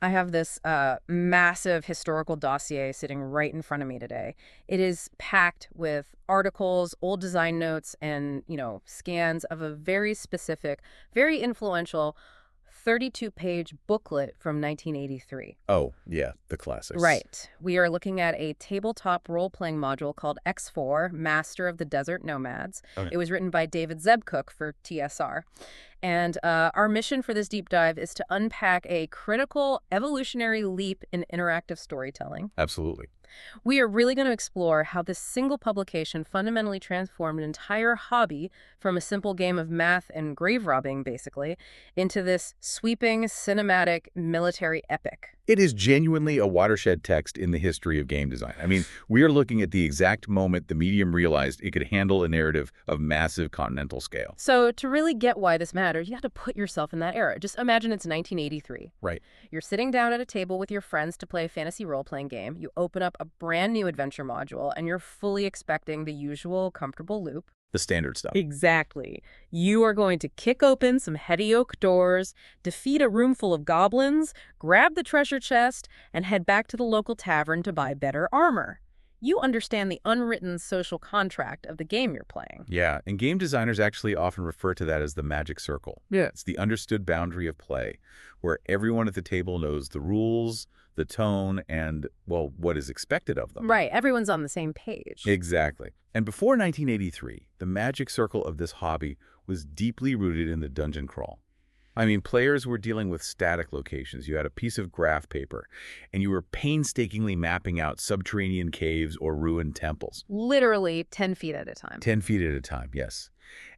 I have this massive historical dossier sitting right in front of me today. It is packed with articles, old design notes, and, scans of a very specific, very influential 32-page booklet from 1983. Oh, yeah, the classics. Right. We are looking at a tabletop role-playing module called X4, Master of the Desert Nomads. Okay. It was written by David Zebcook for TSR. And our mission for this deep dive is to unpack a critical evolutionary leap in interactive storytelling. Absolutely. We are really going to explore how this single publication fundamentally transformed an entire hobby from a simple game of math and grave robbing, basically, into this sweeping, cinematic, military epic. It is genuinely a watershed text in the history of game design. I mean, we are looking at the exact moment the medium realized it could handle a narrative of massive continental scale. So to really get why this matters, you have to put yourself in that era. Just imagine it's 1983. Right. You're sitting down at a table with your friends to play a fantasy role-playing game. You open up a brand new adventure module, and you're fully expecting the usual comfortable loop. The standard stuff. Exactly. You are going to kick open some heady oak doors, defeat a room full of goblins, grab the treasure chest, and head back to the local tavern to buy better armor. You understand the unwritten social contract of the game you're playing. Yeah, and game designers actually often refer to that as the magic circle. Yeah. It's the understood boundary of play, where everyone at the table knows the rules, the tone, and, well, what is expected of them. Right, everyone's on the same page. Exactly. And before 1983, the magic circle of this hobby was deeply rooted in the dungeon crawl. I mean, players were dealing with static locations. You had a piece of graph paper, and you were painstakingly mapping out subterranean caves or ruined temples. Literally 10 feet at a time. 10 feet at a time, yes.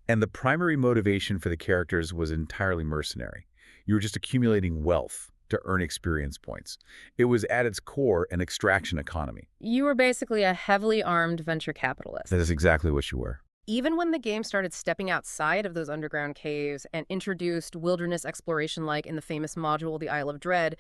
And the primary motivation for the characters was entirely mercenary. You were just accumulating wealth to earn experience points. It was at its core an extraction economy. You were basically a heavily armed venture capitalist. That is exactly what you were. Even when the game started stepping outside of those underground caves and introduced wilderness exploration like in the famous module, the Isle of Dread,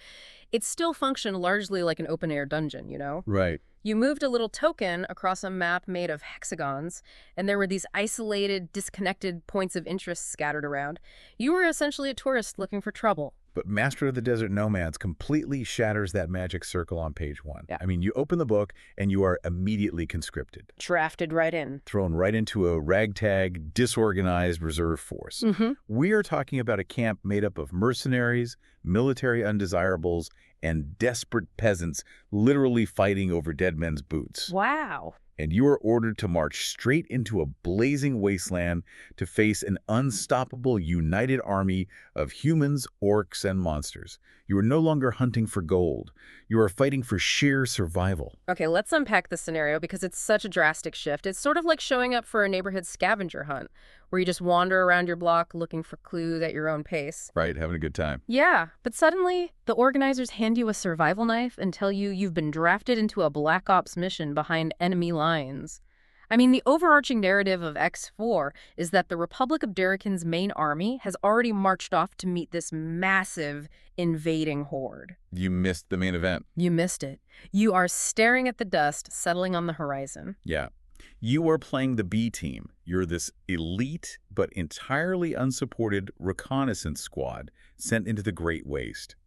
it still functioned largely like an open-air dungeon, Right. You moved a little token across a map made of hexagons, and there were these isolated, disconnected points of interest scattered around. You were essentially a tourist looking for trouble. But Master of the Desert Nomads completely shatters that magic circle on page 1. Yeah. I mean, you open the book and you are immediately conscripted. Drafted right in. Thrown right into a ragtag, disorganized reserve force. We are talking about a camp made up of mercenaries, military undesirables, and desperate peasants literally fighting over dead men's boots. Wow. And you are ordered to march straight into a blazing wasteland to face an unstoppable united army of humans, orcs, and monsters. You are no longer hunting for gold. You are fighting for sheer survival. Okay, let's unpack the scenario because it's such a drastic shift. It's sort of like showing up for a neighborhood scavenger hunt, where you just wander around your block looking for clues at your own pace. Right, having a good time. Yeah, but suddenly, the organizers hand you a survival knife and tell you you've been drafted into a Black Ops mission behind enemy lines. I mean, the overarching narrative of X4 is that the Republic of Darakin's main army has already marched off to meet this massive invading horde. You missed the main event. You missed it. You are staring at the dust settling on the horizon. Yeah. You are playing the B team. You're this elite but entirely unsupported reconnaissance squad sent into the Great Waste.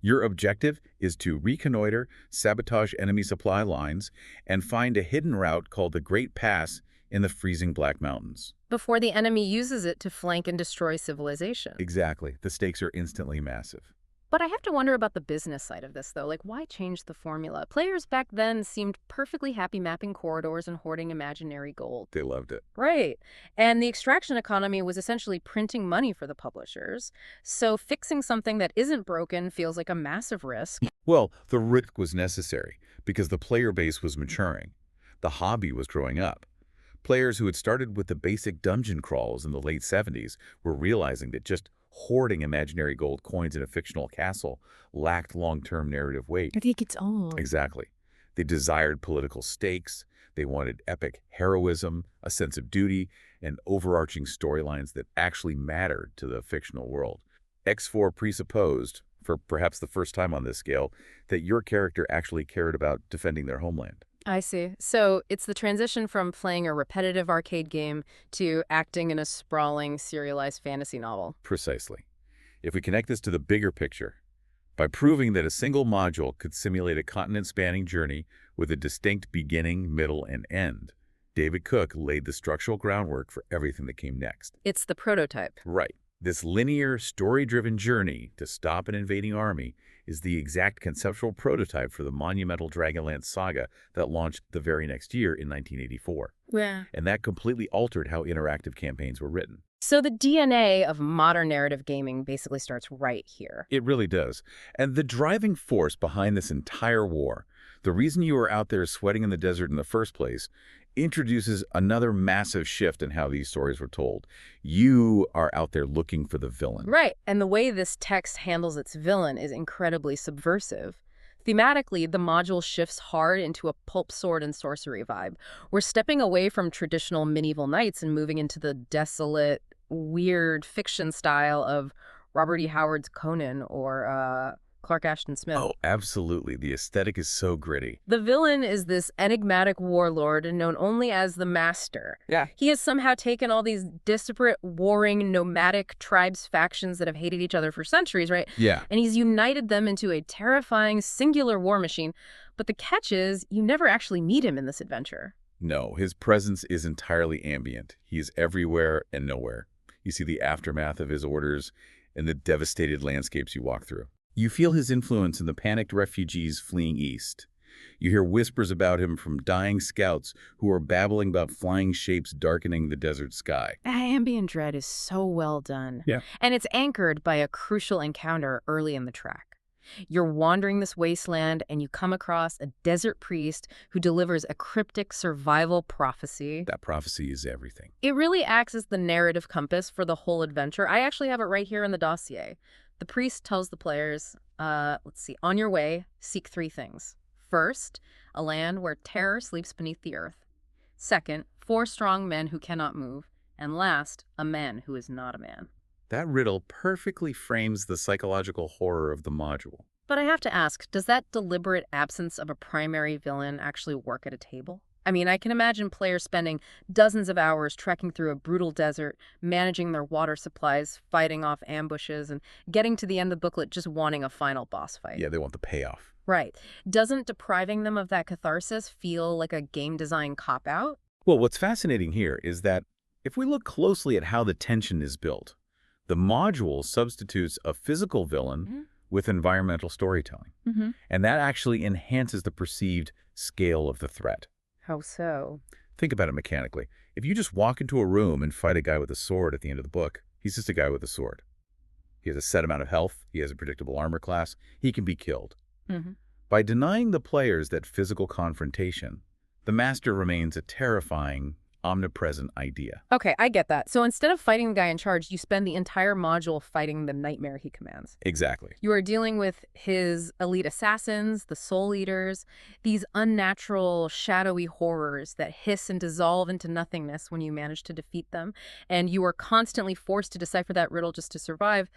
Your objective is to reconnoiter, sabotage enemy supply lines, and find a hidden route called the Great Pass in the freezing Black Mountains. Before the enemy uses it to flank and destroy civilization. Exactly. The stakes are instantly massive. But I have to wonder about the business side of this, though. Like, why change the formula? Players back then seemed perfectly happy mapping corridors and hoarding imaginary gold. They loved it. Right. And the extraction economy was essentially printing money for the publishers. So fixing something that isn't broken feels like a massive risk. Well, the risk was necessary because the player base was maturing. The hobby was growing up. Players who had started with the basic dungeon crawls in the late 70s were realizing that just hoarding imaginary gold coins in a fictional castle lacked long-term narrative weight. I think it's on. Exactly. They desired political stakes. They wanted epic heroism, a sense of duty, and overarching storylines that actually mattered to the fictional world. X4 presupposed, for perhaps the first time on this scale, that your character actually cared about defending their homeland. I see. So it's the transition from playing a repetitive arcade game to acting in a sprawling, serialized fantasy novel. Precisely. If we connect this to the bigger picture, By proving that a single module could simulate a continent-spanning journey with a distinct beginning, middle, and end, David Cook laid the structural groundwork for everything that came next. It's the prototype. Right. This linear, story-driven journey to stop an invading army is the exact conceptual prototype for the monumental Dragonlance saga that launched the very next year in 1984. Yeah. And that completely altered how interactive campaigns were written. So the DNA of modern narrative gaming basically starts right here. It really does. And the driving force behind this entire war, the reason you were out there sweating in the desert in the first place, introduces another massive shift in how these stories were told. You are out there looking for the villain. Right, and the way this text handles its villain is incredibly subversive. Thematically, the module shifts hard into a pulp sword and sorcery vibe. We're stepping away from traditional medieval knights and moving into the desolate, weird fiction style of Robert E. Howard's Conan or Clark Ashton Smith. Oh, absolutely. The aesthetic is so gritty. The villain is this enigmatic warlord known only as the Master. Yeah. He has somehow taken all these disparate, warring, nomadic tribes, factions that have hated each other for centuries, right? Yeah. And he's united them into a terrifying, singular war machine. But the catch is, you never actually meet him in this adventure. No, his presence is entirely ambient. He is everywhere and nowhere. You see the aftermath of his orders and the devastated landscapes you walk through. You feel his influence in the panicked refugees fleeing east. You hear whispers about him from dying scouts who are babbling about flying shapes darkening the desert sky. Ambient dread is so well done. Yeah. And it's anchored by a crucial encounter early in the track. You're wandering this wasteland and you come across a desert priest who delivers a cryptic survival prophecy. That prophecy is everything. It really acts as the narrative compass for the whole adventure. I actually have it right here in the dossier. The priest tells the players, on your way, seek 3 things. First, a land where terror sleeps beneath the earth. Second, 4 strong men who cannot move. And last, a man who is not a man. That riddle perfectly frames the psychological horror of the module. But I have to ask, does that deliberate absence of a primary villain actually work at a table? I mean, I can imagine players spending dozens of hours trekking through a brutal desert, managing their water supplies, fighting off ambushes, and getting to the end of the booklet just wanting a final boss fight. Yeah, they want the payoff. Right. Doesn't depriving them of that catharsis feel like a game design cop-out? Well, what's fascinating here is that if we look closely at how the tension is built, the module substitutes a physical villain with environmental storytelling. And that actually enhances the perceived scale of the threat. How so? Think about it mechanically. If you just walk into a room and fight a guy with a sword at the end of the book, he's just a guy with a sword. He has a set amount of health. He has a predictable armor class. He can be killed. By denying the players that physical confrontation, the Master remains a terrifying, omnipresent idea. Okay, I get that. So instead of fighting the guy in charge, you spend the entire module fighting the nightmare he commands. Exactly. You are dealing with his elite assassins, the soul eaters, these unnatural, shadowy horrors that hiss and dissolve into nothingness when you manage to defeat them. And you are constantly forced to decipher that riddle just to survive.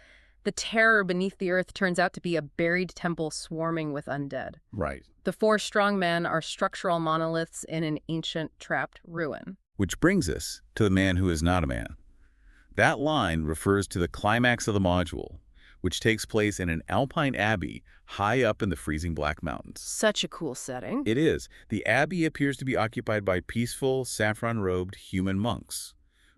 The terror beneath the earth turns out to be a buried temple swarming with undead. Right. The 4 strong men are structural monoliths in an ancient, trapped ruin. Which brings us to the man who is not a man. That line refers to the climax of the module, which takes place in an alpine abbey high up in the freezing Black Mountains. Such a cool setting. It is. The abbey appears to be occupied by peaceful, saffron-robed human monks.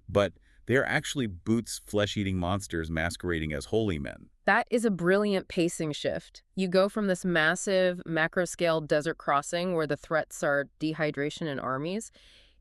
But they are actually Boots' flesh-eating monsters masquerading as holy men. That is a brilliant pacing shift. You go from this massive, macro-scale desert crossing where the threats are dehydration and armies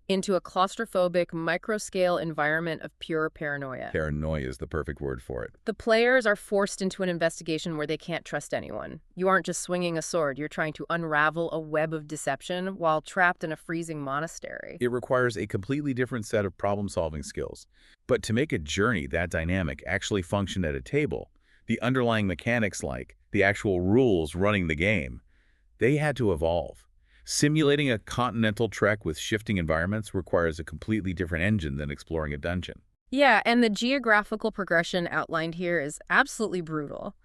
into a claustrophobic, micro-scale environment of pure paranoia. Paranoia is the perfect word for it. The players are forced into an investigation where they can't trust anyone. You aren't just swinging a sword, you're trying to unravel a web of deception while trapped in a freezing monastery. It requires a completely different set of problem-solving skills. But to make a journey that dynamic actually function at a table, the underlying mechanics like the actual rules running the game, they had to evolve. Simulating a continental trek with shifting environments requires a completely different engine than exploring a dungeon. Yeah, and the geographical progression outlined here is absolutely brutal.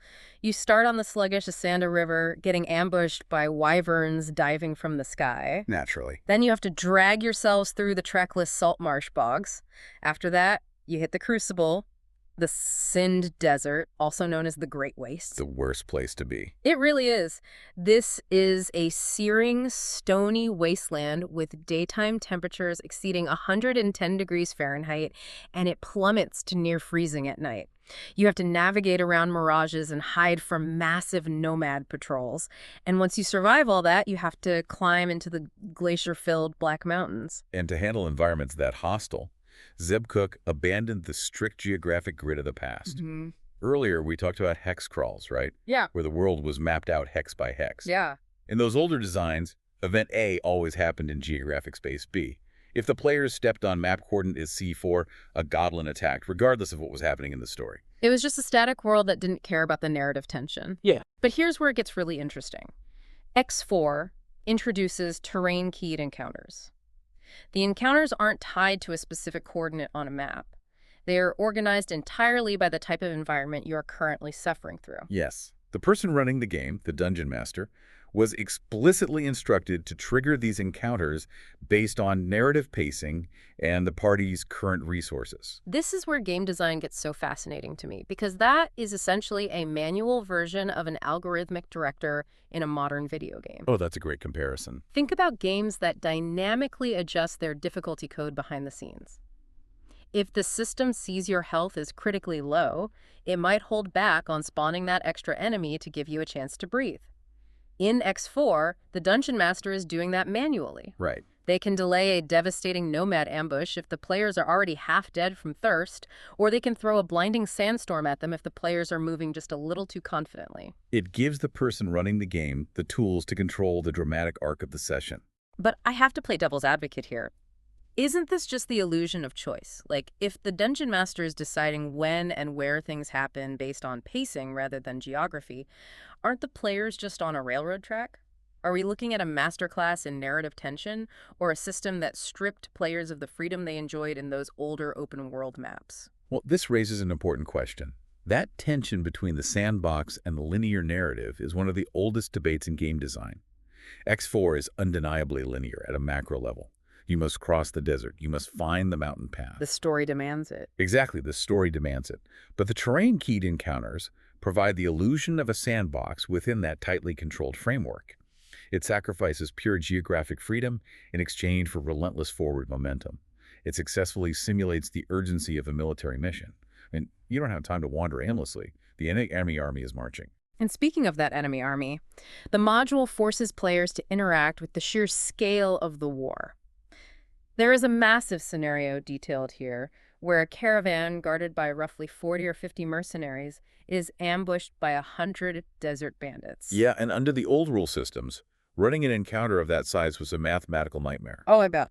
You start on the sluggish Asanda River, getting ambushed by wyverns diving from the sky. Naturally. Then you have to drag yourselves through the trackless salt marsh bogs. After that, you hit the Crucible, The Sind Desert, also known as the Great Waste. The worst place to be. It really is. This is a searing, stony wasteland with daytime temperatures exceeding 110 degrees Fahrenheit, and it plummets to near freezing at night. You have to navigate around mirages and hide from massive nomad patrols. And once you survive all that, you have to climb into the glacier-filled Black Mountains. And to handle environments that hostile, Zeb Cook abandoned the strict geographic grid of the past. Earlier, we talked about hex crawls, right? Yeah. Where the world was mapped out hex by hex. Yeah. In those older designs, Event A always happened in geographic space B. If the players stepped on map coordinate is C4, a goblin attacked, regardless of what was happening in the story. It was just a static world that didn't care about the narrative tension. Yeah. But here's where it gets really interesting. X4 introduces terrain-keyed encounters. The encounters aren't tied to a specific coordinate on a map. They are organized entirely by the type of environment you are currently suffering through. Yes. The person running the game, the Dungeon Master, was explicitly instructed to trigger these encounters based on narrative pacing and the party's current resources. This is where game design gets so fascinating to me, because that is essentially a manual version of an algorithmic director in a modern video game. Oh, that's a great comparison. Think about games that dynamically adjust their difficulty code behind the scenes. If the system sees your health is critically low, it might hold back on spawning that extra enemy to give you a chance to breathe. In X4, the Dungeon Master is doing that manually. Right. They can delay a devastating nomad ambush if the players are already half dead from thirst, or they can throw a blinding sandstorm at them if the players are moving just a little too confidently. It gives the person running the game the tools to control the dramatic arc of the session. But I have to play devil's advocate here. Isn't this just the illusion of choice? Like, if the Dungeon Master is deciding when and where things happen based on pacing rather than geography, aren't the players just on a railroad track? Are we looking at a masterclass in narrative tension, or a system that stripped players of the freedom they enjoyed in those older open-world maps? Well, this raises an important question. That tension between the sandbox and the linear narrative is one of the oldest debates in game design. X4 is undeniably linear at a macro level. You must cross the desert. You must find the mountain path. The story demands it. Exactly, the story demands it. But the terrain-keyed encounters provide the illusion of a sandbox within that tightly controlled framework. It sacrifices pure geographic freedom in exchange for relentless forward momentum. It successfully simulates the urgency of a military mission. And you don't have time to wander aimlessly. The enemy army is marching. And speaking of that enemy army, the module forces players to interact with the sheer scale of the war. There is a massive scenario detailed here where a caravan guarded by roughly 40 or 50 mercenaries is ambushed by 100 desert bandits. Yeah, and under the old rule systems, running an encounter of that size was a mathematical nightmare. Oh, I bet.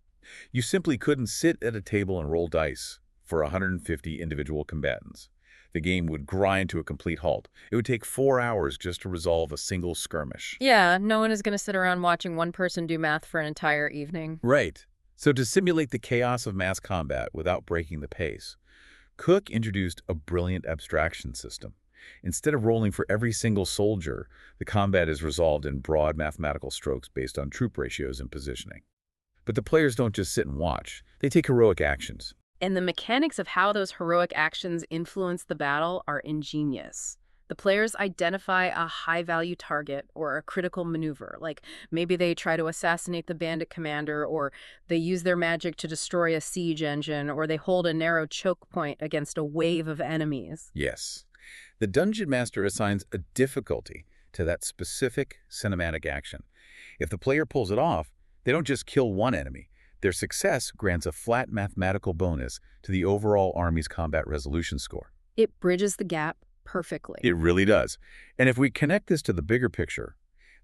You simply couldn't sit at a table and roll dice for 150 individual combatants. The game would grind to a complete halt. It would take 4 hours just to resolve a single skirmish. Yeah, no one is going to sit around watching one person do math for an entire evening. Right. So to simulate the chaos of mass combat without breaking the pace, Cook introduced a brilliant abstraction system. Instead of rolling for every single soldier, the combat is resolved in broad mathematical strokes based on troop ratios and positioning. But the players don't just sit and watch. They take heroic actions. And the mechanics of how those heroic actions influence the battle are ingenious. The players identify a high-value target or a critical maneuver, like maybe they try to assassinate the bandit commander, or they use their magic to destroy a siege engine, or they hold a narrow choke point against a wave of enemies. Yes. The Dungeon Master assigns a difficulty to that specific cinematic action. If the player pulls it off, they don't just kill one enemy. Their success grants a flat mathematical bonus to the overall army's combat resolution score. It bridges the gap perfectly. It really does. And if we connect this to the bigger picture,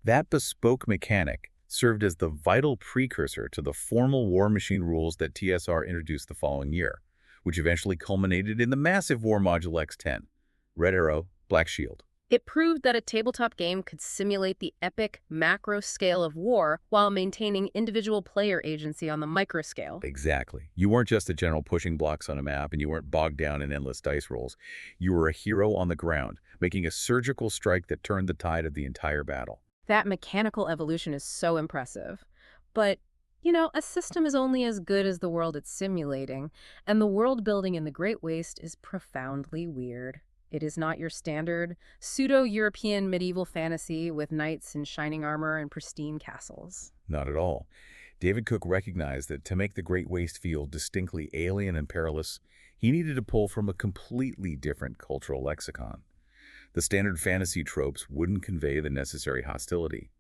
that bespoke mechanic served as the vital precursor to the formal war machine rules that TSR introduced the following year, which eventually culminated in the massive war module X10, Red Arrow, Black Shield. It proved that a tabletop game could simulate the epic macro scale of war while maintaining individual player agency on the micro scale. Exactly. You weren't just a general pushing blocks on a map, and you weren't bogged down in endless dice rolls. You were a hero on the ground, making a surgical strike that turned the tide of the entire battle. That mechanical evolution is so impressive. But A system is only as good as the world it's simulating, and the world building in the Great Waste is profoundly weird. It is not your standard pseudo-European medieval fantasy with knights in shining armor and pristine castles. Not at all. David Cook recognized that to make the Great Waste feel distinctly alien and perilous, he needed to pull from a completely different cultural lexicon. The standard fantasy tropes wouldn't convey the necessary hostility.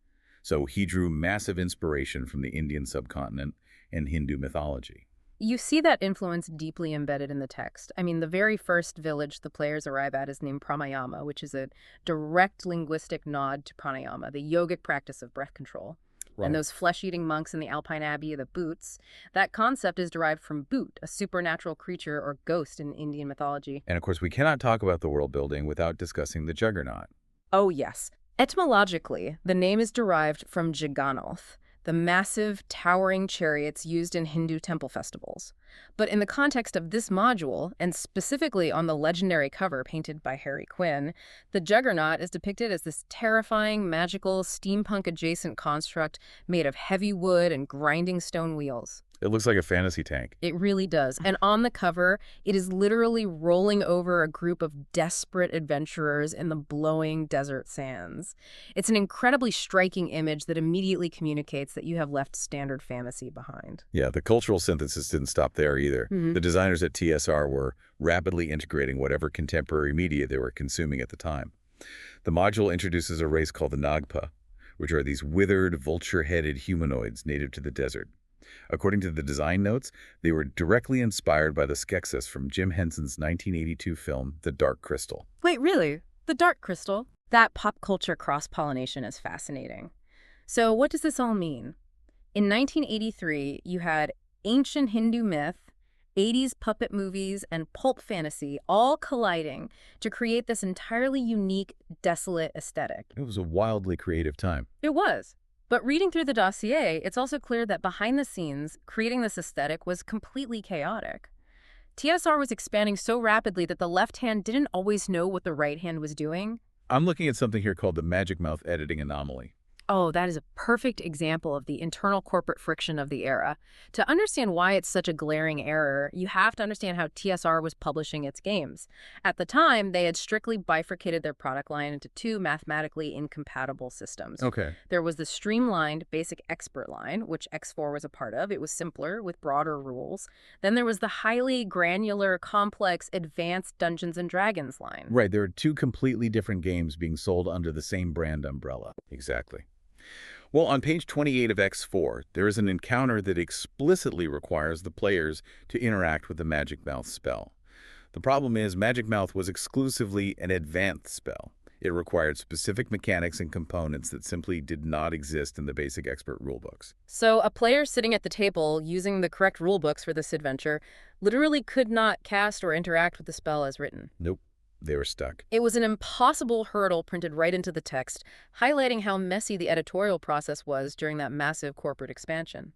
So he drew massive inspiration from the Indian subcontinent and Hindu mythology. You see that influence deeply embedded in the text. I mean, the very first village the players arrive at is named Pramayama, which is a direct linguistic nod to pranayama, the yogic practice of breath control. And Right. those flesh-eating monks in the Alpine Abbey, the Boots, that concept is derived from Boot, a supernatural creature or ghost in Indian mythology. And of course, we cannot talk about the world building without discussing the Juggernaut. Oh, yes. Etymologically, the name is derived from Jagannath, the massive, towering chariots used in Hindu temple festivals. But in the context of this module, and specifically on the legendary cover painted by Harry Quinn, the Juggernaut is depicted as this terrifying, magical, steampunk-adjacent construct made of heavy wood and grinding stone wheels. It looks like a fantasy tank. It really does. And on the cover, it is literally rolling over a group of desperate adventurers in the blowing desert sands. It's an incredibly striking image that immediately communicates that you have left standard fantasy behind. Yeah, the cultural synthesis didn't stop there either. Mhm. The designers at TSR were rapidly integrating whatever contemporary media they were consuming at the time. The module introduces a race called the Nagpa, which are these withered, vulture-headed humanoids native to the desert. According to the design notes, they were directly inspired by the Skeksis from Jim Henson's 1982 film, The Dark Crystal. Wait, really? The Dark Crystal? That pop culture cross-pollination is fascinating. So what does this all mean? In 1983, you had ancient Hindu myth, 80s puppet movies, and pulp fantasy all colliding to create this entirely unique, desolate aesthetic. It was a wildly creative time. It was. But reading through the dossier, it's also clear that behind the scenes, creating this aesthetic was completely chaotic. TSR was expanding so rapidly that the left hand didn't always know what the right hand was doing. I'm looking at something here called the Magic Mouth editing anomaly. Oh, that is a perfect example of the internal corporate friction of the era. To understand why it's such a glaring error, you have to understand how TSR was publishing its games. At the time, they had strictly bifurcated their product line into two mathematically incompatible systems. Okay. There was the streamlined basic expert line, which X4 was a part of. It was simpler with broader rules. Then there was the highly granular, complex, advanced Dungeons and Dragons line. Right, there are two completely different games being sold under the same brand umbrella. Exactly. Well, on page 28 of X4, there is an encounter that explicitly requires the players to interact with the Magic Mouth spell. The problem is Magic Mouth was exclusively an advanced spell. It required specific mechanics and components that simply did not exist in the basic expert rulebooks. So a player sitting at the table using the correct rulebooks for this adventure literally could not cast or interact with the spell as written. Nope, they were stuck. It was an impossible hurdle printed right into the text, highlighting how messy the editorial process was during that massive corporate expansion.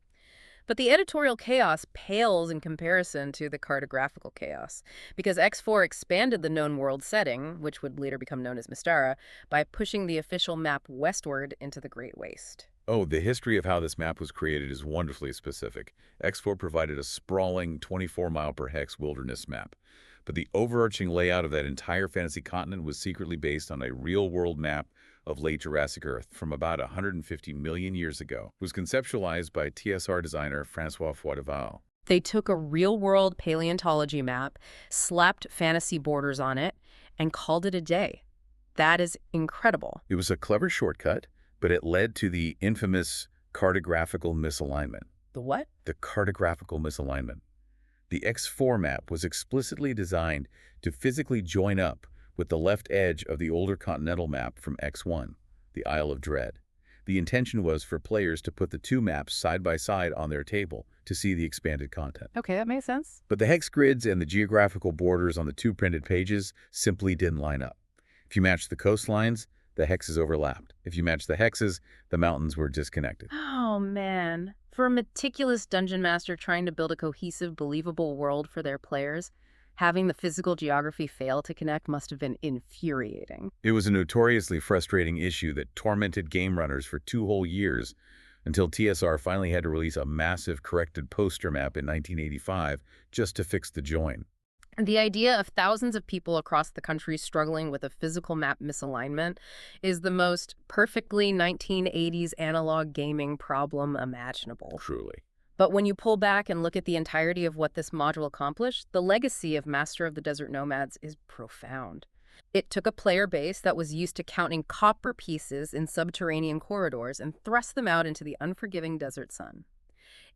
But the editorial chaos pales in comparison to the cartographical chaos, because X4 expanded the known world setting, which would later become known as Mystara, by pushing the official map westward into the Great Waste. Oh, the history of how this map was created is wonderfully specific. X4 provided a sprawling 24-mile-per-hex wilderness map. But the overarching layout of that entire fantasy continent was secretly based on a real-world map of late Jurassic Earth from about 150 million years ago. It was conceptualized by TSR designer Francois Fouadeval. They took a real-world paleontology map, slapped fantasy borders on it, and called it a day. That is incredible. It was a clever shortcut, but it led to the infamous cartographical misalignment. The what? The cartographical misalignment. The X4 map was explicitly designed to physically join up with the left edge of the older continental map from X1, the Isle of Dread. The intention was for players to put the two maps side by side on their table to see the expanded content. Okay, that makes sense. But the hex grids and the geographical borders on the two printed pages simply didn't line up. If you matched the coastlines, the hexes overlapped. If you matched the hexes, the mountains were disconnected. Oh, man. For a meticulous dungeon master trying to build a cohesive, believable world for their players, having the physical geography fail to connect must have been infuriating. It was a notoriously frustrating issue that tormented game runners for 2 whole years until TSR finally had to release a massive corrected poster map in 1985 just to fix the join. The idea of thousands of people across the country struggling with a physical map misalignment is the most perfectly 1980s analog gaming problem imaginable. Truly. But when you pull back and look at the entirety of what this module accomplished, the legacy of Master of the Desert Nomads is profound. It took a player base that was used to counting copper pieces in subterranean corridors and thrust them out into the unforgiving desert sun.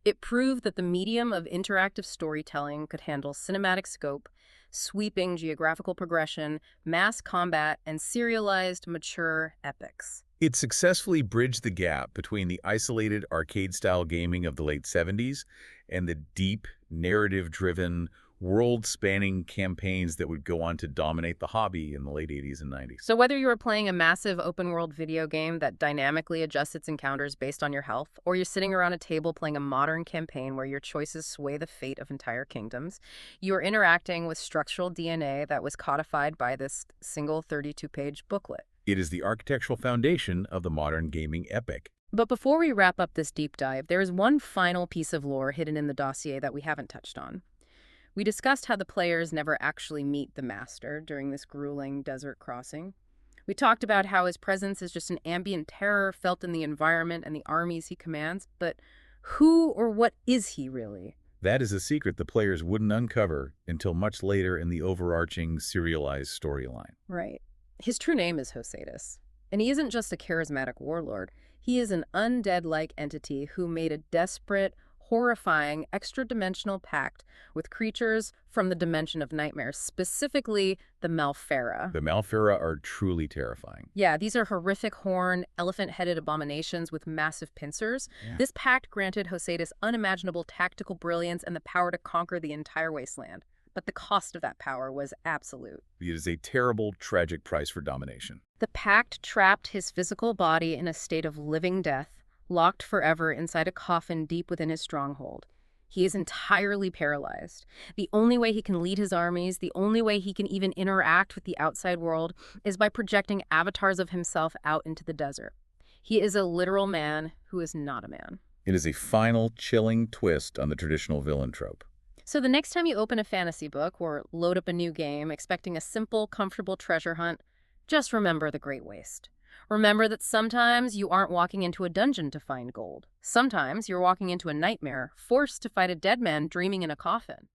It proved that the medium of interactive storytelling could handle cinematic scope, sweeping geographical progression, mass combat, and serialized, mature epics. It successfully bridged the gap between the isolated arcade-style gaming of the late 70s and the deep, narrative-driven, world-spanning campaigns that would go on to dominate the hobby in the late 80s and 90s. So whether you are playing a massive open-world video game that dynamically adjusts its encounters based on your health, or you're sitting around a table playing a modern campaign where your choices sway the fate of entire kingdoms, you are interacting with structural DNA that was codified by this single 32-page booklet. It is the architectural foundation of the modern gaming epic. But before we wrap up this deep dive, there is one final piece of lore hidden in the dossier that we haven't touched on. We discussed how the players never actually meet the Master during this grueling desert crossing. We talked about how his presence is just an ambient terror felt in the environment and the armies he commands, but who or what is he really? That is a secret the players wouldn't uncover until much later in the overarching serialized storyline. Right. His true name is Hosetus, and he isn't just a charismatic warlord. He is an undead-like entity who made a desperate, horrifying, extra-dimensional pact with creatures from the dimension of nightmares, specifically the Mystara. The Mystara are truly terrifying. Yeah, these are horrific horn, elephant-headed abominations with massive pincers. Yeah. This pact granted Hosetus unimaginable tactical brilliance and the power to conquer the entire wasteland. But the cost of that power was absolute. It is a terrible, tragic price for domination. The pact trapped his physical body in a state of living death, locked forever inside a coffin deep within his stronghold. He is entirely paralyzed. The only way he can lead his armies, the only way he can even interact with the outside world, is by projecting avatars of himself out into the desert. He is a literal man who is not a man. It is a final, chilling twist on the traditional villain trope. So the next time you open a fantasy book or load up a new game expecting a simple, comfortable treasure hunt, just remember the Great Waste. Remember that sometimes you aren't walking into a dungeon to find gold. Sometimes you're walking into a nightmare, forced to fight a dead man dreaming in a coffin.